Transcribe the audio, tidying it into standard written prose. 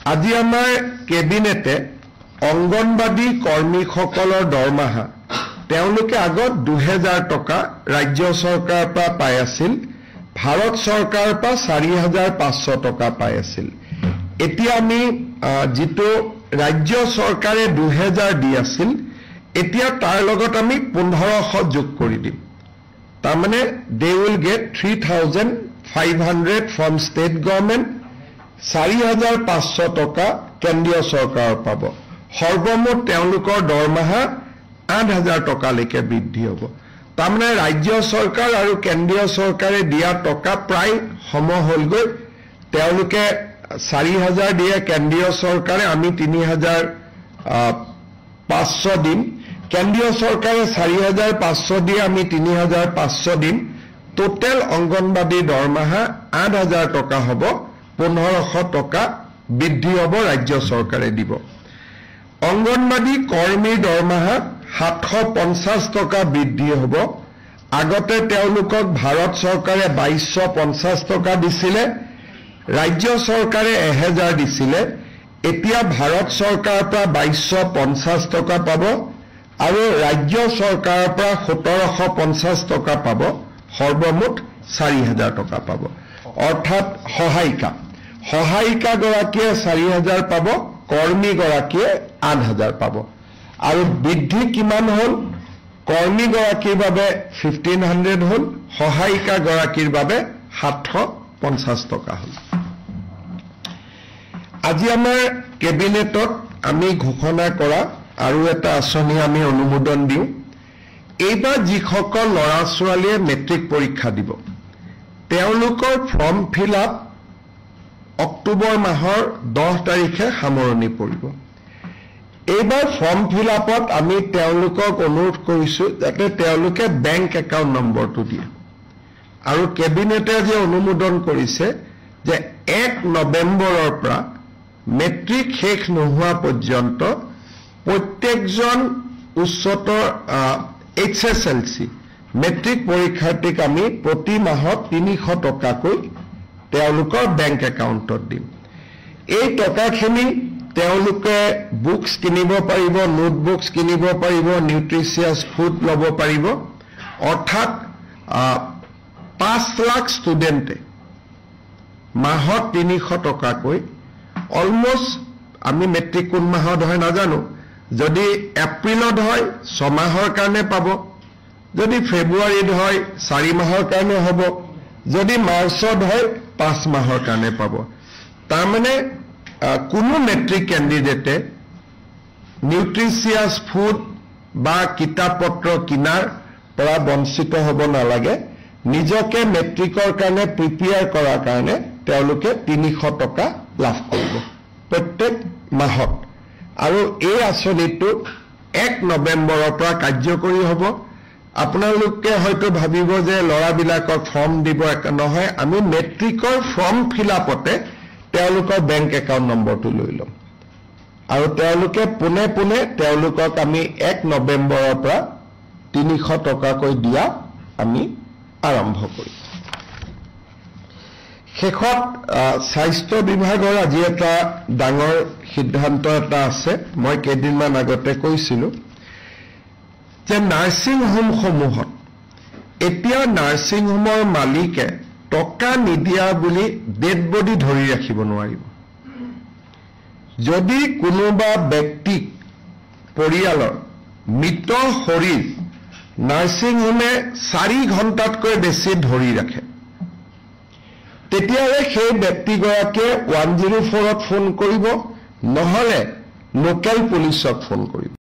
আজি আমাৰ কেবিনেটে অংগনবাদী কৰ্মীসকলৰ দৰমহা তেওঁলোকে আগত 2000 টকা ৰাজ্য চৰকাৰৰ পৰা পাই আছিল, ভাৰত চৰকাৰৰ পৰা 4500 টকা পাই আছিল। এতিয়া আমি যেটো ৰাজ্য চৰকাৰে 2000 দি আছিল, এতিয়া তাৰ লগত আমি 1500 যোগ কৰি দিম। তাৰ মানে they will get 3500 from state government, 4500 টকা কেন্দ্ৰীয় চৰকাৰৰ পাব। সৰ্বমুঠ তেওঁলোকৰ দৰমহা 8000 টকালৈকে বৃদ্ধি হ'ব। তাৰ মানে ৰাজ্য চৰকাৰ আৰু কেন্দ্ৰীয় চৰকাৰে দিয়া টকা প্ৰায় সম হ'লগৈ। তেওঁলোকে 4000 দিয়ে কেন্দ্ৰীয় চৰকাৰে, আমি 3500 দিম। কেন্দ্ৰীয় চৰকাৰে 4500 দিয়ে, আমি 3500 দিম। টোটেল অংগনবাদী দৰমহা 8000 টকা হ'ব, 1500 টকা বৃদ্ধি হ'ব ৰাজ্য চৰকাৰে দিব। অংগনবাদী কৰ্মীৰ দৰমহা 750 টকা বৃদ্ধি হ'ব। আগতে তেওঁলোকক ভাৰত চৰকাৰে 2250 টকা দিছিলে, ৰাজ্য চৰকাৰে 1000 দিছিলে। এতিয়া ভাৰত চৰকাৰৰ পৰা 2250 টকা পাব আৰু ৰাজ্য চৰকাৰৰ পৰা 1750 টকা পাব। সৰ্বমুঠ 4000 টকা পাব। অৰ্থাৎ সহায়িকা গৰাকীয়ে 4000 পাব, কৰ্মী গৰাকীয়ে 8000 পাব। আৰু বৃদ্ধি কিমান হ'ল? কৰ্মী গৰাকীৰ বাবে 1500 হ'ল, সহায়িকা গৰাকীৰ বাবে 750 টকা হ'ল। আজি আমাৰ কেবিনেটত আমি ঘোষণা কৰা আৰু এটা আঁচনি আমি অনুমোদন দিওঁ। এইবাৰ যিসকল ল'ৰা ছোৱালীয়ে মেট্ৰিক পৰীক্ষা দিব, তেওঁলোকৰ ফৰ্ম ফিল আপ অক্টোবৰ মাহৰ 10 তাৰিখে সামৰণি পৰিব। এইবাৰ ফৰ্ম ফিল আপত আমি তেওঁলোকক অনুৰোধ কৰিছোঁ যাতে তেওঁলোকে বেংক একাউণ্ট নম্বৰটো দিয়ে। আৰু কেবিনেটে যে অনুমোদন কৰিছে যে 1 নৱেম্বৰৰ পৰা মেট্ৰিক শেষ নোহোৱা পৰ্যন্ত প্ৰত্যেকজন উচ্চতৰ HSLC মেট্ৰিক পৰীক্ষাৰ্থীক আমি প্ৰতি মাহত 300 টকাকৈ তেওঁলোকৰ বেংক একাউণ্টত দিম। এই টকাখিনি তেওঁলোকে বুকছ কিনিব পাৰিব, নোটবুকছ কিনিব পাৰিব, নিউট্ৰিচিয়াছ ফুড ল'ব পাৰিব। অৰ্থাৎ 5 লাখ ষ্টুডেণ্টে মাহত 300 টকাকৈ অলমোষ্ট, আমি মেট্ৰিক কোন মাহত হয় নাজানো, যদি এপ্ৰিলত হয় 6 মাহৰ কাৰণে পাব, যদি ফেব্ৰুৱাৰীত হয় 4 মাহৰ কাৰণে হ'ব, যদি মাৰ্চত হয় 5 মাহৰ কাৰণে পাব। তাৰমানে কোনো মেট্ৰিক কেণ্ডিডেটে নিউট্ৰিচিয়াছ ফুড বা কিতাপ পত্ৰ কিনাৰ পৰা বঞ্চিত হ'ব নালাগে। নিজকে মেট্ৰিকৰ কাৰণে প্ৰিপেয়াৰ কৰাৰ কাৰণে তেওঁলোকে 300 টকা লাভ কৰিব প্ৰত্যেক মাহত। আৰু এই আঁচনিটো 1 নৱেম্বৰৰ পৰা কাৰ্যকৰী হ'ব। আপোনালোকে হয়তো ভাবিব যে ল'ৰাবিলাকক ফৰ্ম দিব, নহয়, আমি মেট্ৰিকৰ ফৰ্ম ফিল আপতে তেওঁলোকৰ বেংক একাউণ্ট নম্বৰটো লৈ ল'ম আৰু তেওঁলোকে পোনে পোনে তেওঁলোকক আমি 1 নৱেম্বৰৰ পৰা 300 টকাকৈ দিয়া আমি আৰম্ভ কৰিম। শেষত স্বাস্থ্য বিভাগৰ আজি এটা ডাঙৰ সিদ্ধান্ত এটা আছে। মই কেইদিনমান আগতে কৈছিলোঁ যে নাৰ্ছিং হোমসমূহত এতিয়া নাৰ্ছিং হোমৰ মালিকে টকা নিদিয়া বুলি ডেড বডি ধৰি ৰাখিব নোৱাৰিব। যদি কোনোবা ব্যক্তিক পৰিয়ালৰ মৃত শৰীৰ নাৰ্ছিং হোমে 4 ঘণ্টাতকৈ বেছি ধৰি ৰাখে, তেতিয়াহ'লে সেই ব্যক্তিগৰাকীয়ে 104ত ফোন কৰিব, নহ'লে লোকেল পুলিচক ফোন কৰিব।